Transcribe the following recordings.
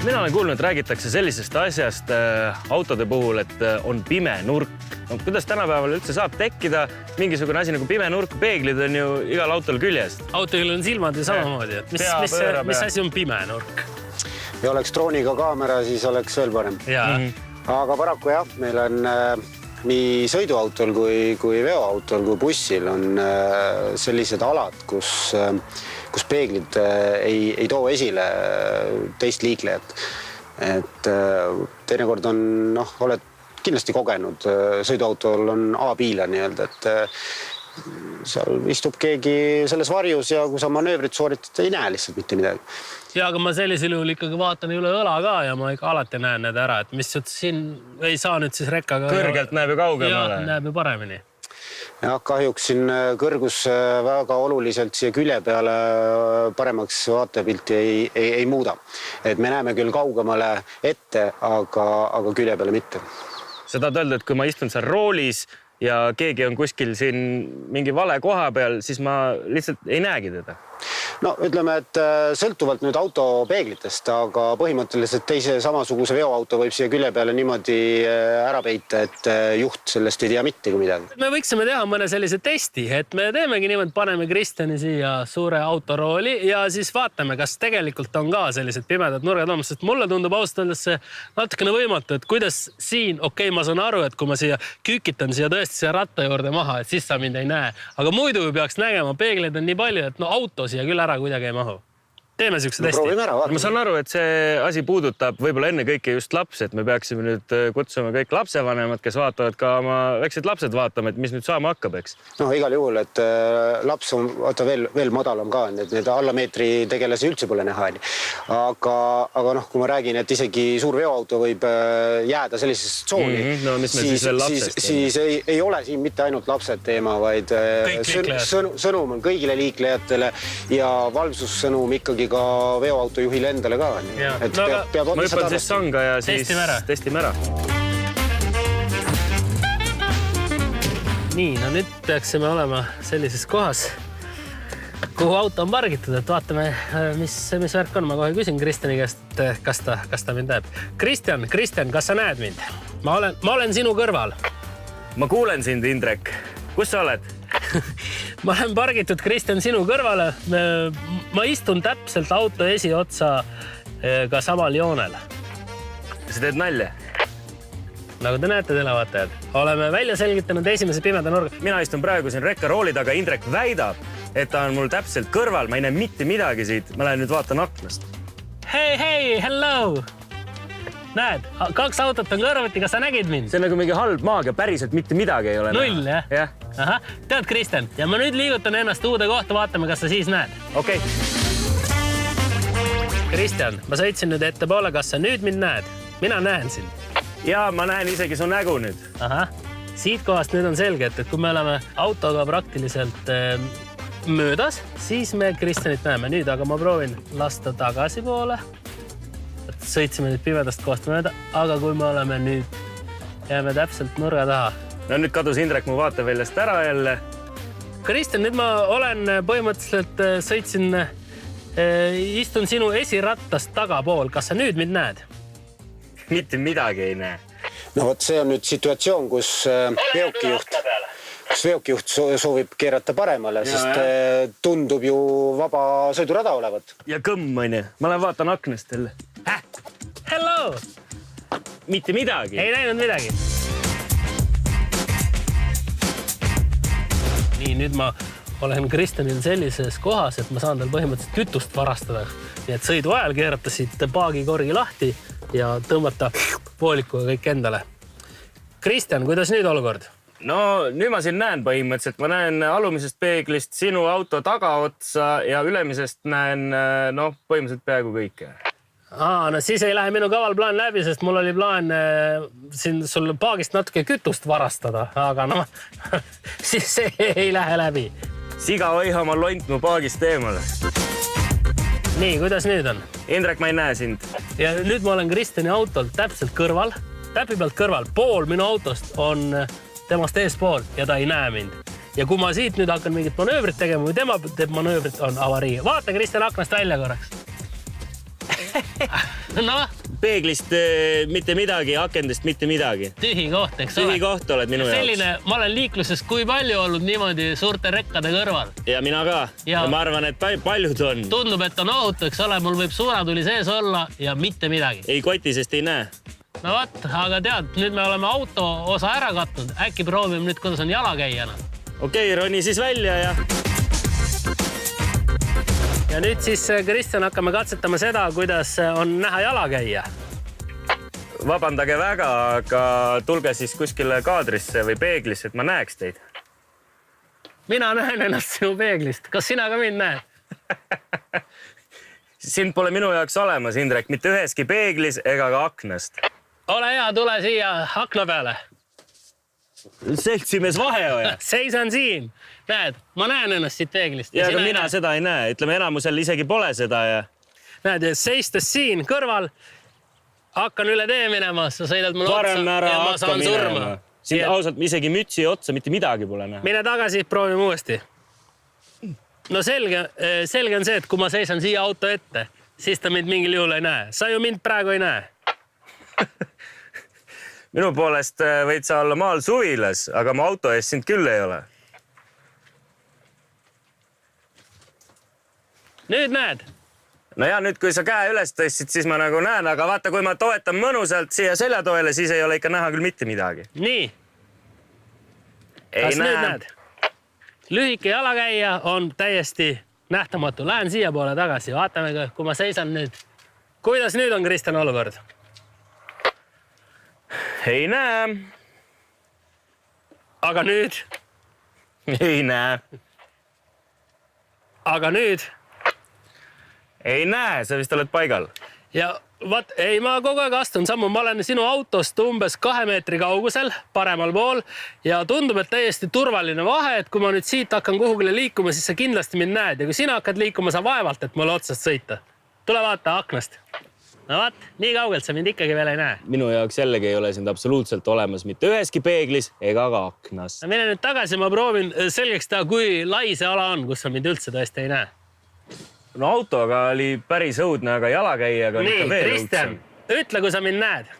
Mina olen kuulnud, et räägitakse sellisest asjast autode puhul, et on pime nurk. No, kuidas tänapäeval üldse saab tekkida mingisugune asi nagu pime nurk? Peeglid on ju igal autol küljest. Autol on silmad ja samamoodi. Mis asi on pime nurk? Ja oleks drooniga kaamera, siis oleks veel parem. Aga paraku jah, meil on nii sõiduautol kui veoautol kui bussil on sellised alad, kus peeglid ei too esile teist liiklejat. Et teinekord on, oled kindlasti kogenud, sõiduautol on A-piila nii-öelda, et seal istub keegi selles varjus ja kui sa manöövrit sooritad, ei näe lihtsalt mitte midagi. Ja, aga ma sellisel juhul ikkagi vaatan üle õla ka ja ma ikka alati näen need ära, et mis siin ei saa nüüd siis rekkaga... Kõrgelt näeb ju kaugemale. Ja, näeb ju paremini. Ja, kahjuks siin kõrgus väga oluliselt siia külje peale paremaks vaatepilti ei muuda. Et me näeme küll kaugemale ette, aga külje peale mitte. Sa tahad öelda, et kui ma istun seal roolis ja keegi on kuskil siin mingi vale koha peal, siis ma lihtsalt ei näegi teda. No ütleme, et sõltuvalt nüüd auto peeglitest, aga põhimõtteliselt teise samasuguse veoauto võib siia külje peale niimoodi ära peita, et juht sellest ei tea mitte kui midagi. Me võiksime teha mõne sellise testi, et me teemegi niimoodi, paneme Kristjani siia suure autorooli ja siis vaatame, kas tegelikult on ka sellised pimedad nurgad olemas, sest mulle tundub ausalt öeldes see natukene võimatu, et kuidas siin, okei, ma saan aru, et kui ma siia kükitan siia tõesti siia ratta juurde maha, et siis sa mind ei näe, aga muidu peaks nägema, peegleid on nii palju, et auto siia küll ära kuidagi ei mahu. Teeme siukse testi. Proovime ära, vaatame. Ma saan aru, et see asi puudutab võib-olla enne kõike just lapsi, et me peaksime nüüd kutsuma kõik lapsevanemad, kes vaatavad ka oma väiksed lapsed vaatama, et mis nüüd saama hakkab, eks? No igal juhul, et laps on veel madalam ka, need alla meetri tegelasi üldse pole näha. Aga kui ma räägin, et isegi suur veoauto võib jääda sellisesse tsooni, siis ei ole siin mitte ainult lapsed teema, vaid sõnum on kõigile liiklejatele ja valvsussõnum ikkagi ka veoautojuhile endale ka. Ma hüppan siis sanga ja siis testime ära. Nii, no nüüd peaksime olema sellises kohas, kuhu auto on pargitud, et vaatame, mis värk on. Ma kohe küsin Kristjani käest, kas ta mind näeb. Kristjan, kas sa näed mind? Ma olen sinu kõrval. Ma kuulen sind, Indrek. Kus sa oled? Ma olen pargitud, Kristjan, sinu kõrvale. Ma istun täpselt auto esiotsa ka samal joonel. Sa teed nalja? Nagu te näete, televaatajad, oleme välja selgitanud esimese pimeda nurga. Mina istun praegu siin rekkarooli taga. Indrek väidab, et ta on mul täpselt kõrval. Ma ei näe mitte midagi siit. Ma lähen nüüd vaatan aknast. Hei, hello! Näed, 2 autot on kõrvuti, kas sa nägid mind? See on nagu mingi halb maagia, päriselt mitte midagi ei ole. 0, jah? Aha. Tead, Kristjan, ja ma nüüd liigutan ennast uude kohta, vaatame, kas sa siis näed. Okei. Kristjan, ma sõitsin nüüd ettepoole, kas sa nüüd mind näed? Mina näen sind. Ja ma näen isegi su nägu nüüd. Aha. Siit kohast nüüd on selge, et kui me oleme autoga praktiliselt möödas, siis me Kristjanit näeme nüüd, aga ma proovin lasta tagasi poole. Sõitsime nüüd pimedast kohast mööda, aga kui me oleme nüüd, jääme täpselt nurga taha. No nüüd kadus Indrek mu vaateväljast ära jälle. Kristjan, nüüd ma olen põhimõtteliselt istun sinu esirattast tagapool. Kas sa nüüd mind näed? Mitte midagi ei näe. No vot, see on nüüd situatsioon, kus veokijuht soovib keerata paremale, sest tundub ju vaba sõidurada olevat. Ja kõmm, on ju. Ma lähen vaatan aknast jälle. Hello! Mitte midagi. Ei näinud midagi. Nii, nüüd ma olen Kristjanil sellises kohas, et ma saan tal põhimõtteliselt kütust varastada. Nii et sõidu ajal keerata siit paagikorgi lahti ja tõmmata poolikuga kõik endale. Kristjan, kuidas nüüd olukord? No nüüd ma siin näen põhimõtteliselt. Ma näen alumisest peeglist sinu auto tagaotsa ja ülemisest näen põhimõtteliselt peaaegu kõike. No siis ei lähe minu kaval plaan läbi, sest mul oli plaan siin sul paagist natuke kütust varastada, aga siis see ei lähe läbi. Siga hoiha oma lont mu paagist eemale. Nii, kuidas nüüd on? Indrek, ma ei näe sind. Ja nüüd ma olen Kristjani autol täpselt kõrval, täpi pealt kõrval. Pool minu autost on temast eespool ja ta ei näe mind. Ja kui ma siit nüüd hakkan mingit manöövrit tegema või tema teeb manöövrit, on avarii. Vaata, Kristjan, aknast välja korraks. No, peeglist mitte midagi, akendest mitte midagi. Tühi koht, eks ole. Tühi koht oled minu jaoks. Selline, ma olen liikluses kui palju olnud niimoodi suurte rekkade kõrval. Ja mina ka. Ja ma arvan, et paljud on. Tundub, et on ohutu, eks ole, mul võib suunatuli sees olla ja mitte midagi. Ei koti, sest ei näe. No vaat, aga tead, nüüd me oleme auto osa ära katnud. Äkki proovime nüüd, kuidas on jalakäijana. Okei, roni siis välja ja... Ja nüüd siis, Kristjan, hakkame katsetama seda, kuidas on näha jalakäija. Vabandage väga, aga tulge siis kuskile kaadrisse või peeglisse, et ma näeks teid. Mina näen ennast sinu peeglist. Kas sina ka mind näed? Sind pole minu jaoks olemas, Indrek, mitte üheski peeglis ega ka aknast. Ole hea, tule siia akna peale. Seltsimees Vaheoja. Seisan siin. Näed, ma näen ennast siit peeglist. Ja aga mina seda ei näe. Ütleme, enamusel isegi pole seda ja... Näed, seistes siin kõrval, hakkan üle tee minema, sa sõidad mulle otsa ja ma saan surma. Siin ausalt isegi mütsi otsa mitte midagi pole näha. Mine tagasi, proovime uuesti. No selge on see, et kui ma seisan siia auto ette, siis ta mind mingil juhul ei näe. Sa ju mind praegu ei näe. Minu poolest võid sa olla maal suvilas, aga mu auto ees sind küll ei ole. Nüüd näed. No ja nüüd, kui sa käe üles tõstsid, siis ma nagu näen, aga vaata, kui ma toetan mõnusalt siia seljatoele, siis ei ole ikka näha küll mitte midagi. Nii. Ei Kas näe. nüüd näed? Lühike jalakäija on täiesti nähtamatu. Lähen siia poole tagasi. Vaatame, kui ma seisan nüüd. Kuidas nüüd on, Kristjan, olukord? Ei näe. Aga nüüd? Ei näe. Aga nüüd? Ei näe, sa vist oled paigal. Ja vaat, ei, ma kogu aeg astun sammu. Ma olen sinu autost umbes 2 meetri kaugusel, paremal pool. Ja tundub, et täiesti turvaline vahe, et kui ma nüüd siit hakkan kuhugile liikuma, siis sa kindlasti mind näed. Ja kui sina hakkad liikuma, sa vaevalt, et mulle otsast sõita. Tule vaata aknast. No vaat, nii kaugelt sa mind ikkagi veel ei näe. Minu jaoks jällegi ei ole sind absoluutselt olemas mitte üheski peeglis ega ka aknas. Mine nüüd tagasi, ma proovin selgeks teha, kui lai see ala on, kus sa mind üldse tõesti ei näe. No autoga oli päris õudne, aga jalakäijaga on ikka veel Kristjan, ütle, kui sa mind näed.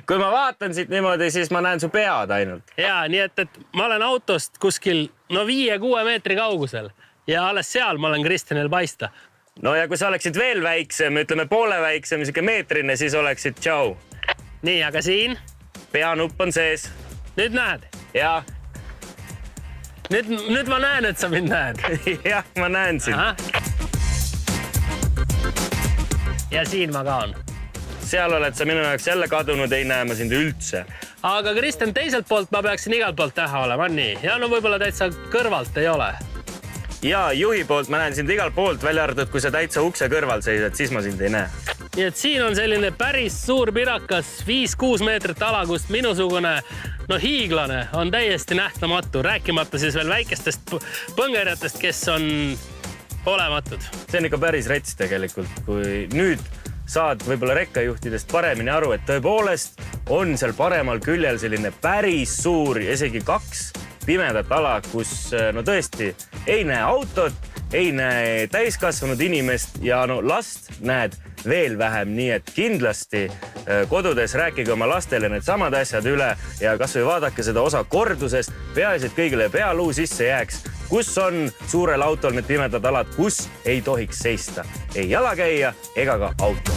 Kui ma vaatan siit niimoodi, siis ma näen su pead ainult. Ja, nii et ma olen autost kuskil 5-6 meetri kaugusel ja alles seal ma olen Kristjanil paista. No ja kui sa oleksid veel väiksem, ütleme poole väiksem, siuke meetrine, siis oleksid tšau. Nii, aga siin? Peanupp on sees. Nüüd näed? Ja. Nüüd ma näen, et sa mind näed. Jah, ma näen sind. Ja siin ma ka on. Seal oled sa minu jaoks jälle kadunud, ei näe ma sind üldse. Aga Kristjan, teiselt poolt ma peaksin igalt poolt näha olema, nii. Ja no võib-olla täitsa kõrvalt ei ole. Ja juhi poolt ma näen sind igalt poolt, välja arvatud, kui sa täitsa ukse kõrval seisad, siis ma sind ei näe. Nii et siin on selline päris suur pirakas 5-6 meetrit ala, kust minusugune hiiglane on täiesti nähtamatu, rääkimata siis veel väikestest põngerjatest, kes on olematud. See on ikka päris rets tegelikult, kui nüüd saad võib-olla rekkajuhtidest paremini aru, et tõepoolest on seal paremal küljel selline päris suur, isegi 2 pimedat ala, kus tõesti ei näe autot, ei näe täiskasvanud inimest ja last näed veel vähem, nii et kindlasti kodudes rääkige oma lastele need samad asjad üle ja kas või vaadake seda osa kordusest, peaasi, et kõigile pealuu sisse jääks, kus on suurel autol need pimedad alad, kus ei tohiks seista ei jalakäija ega ka auto.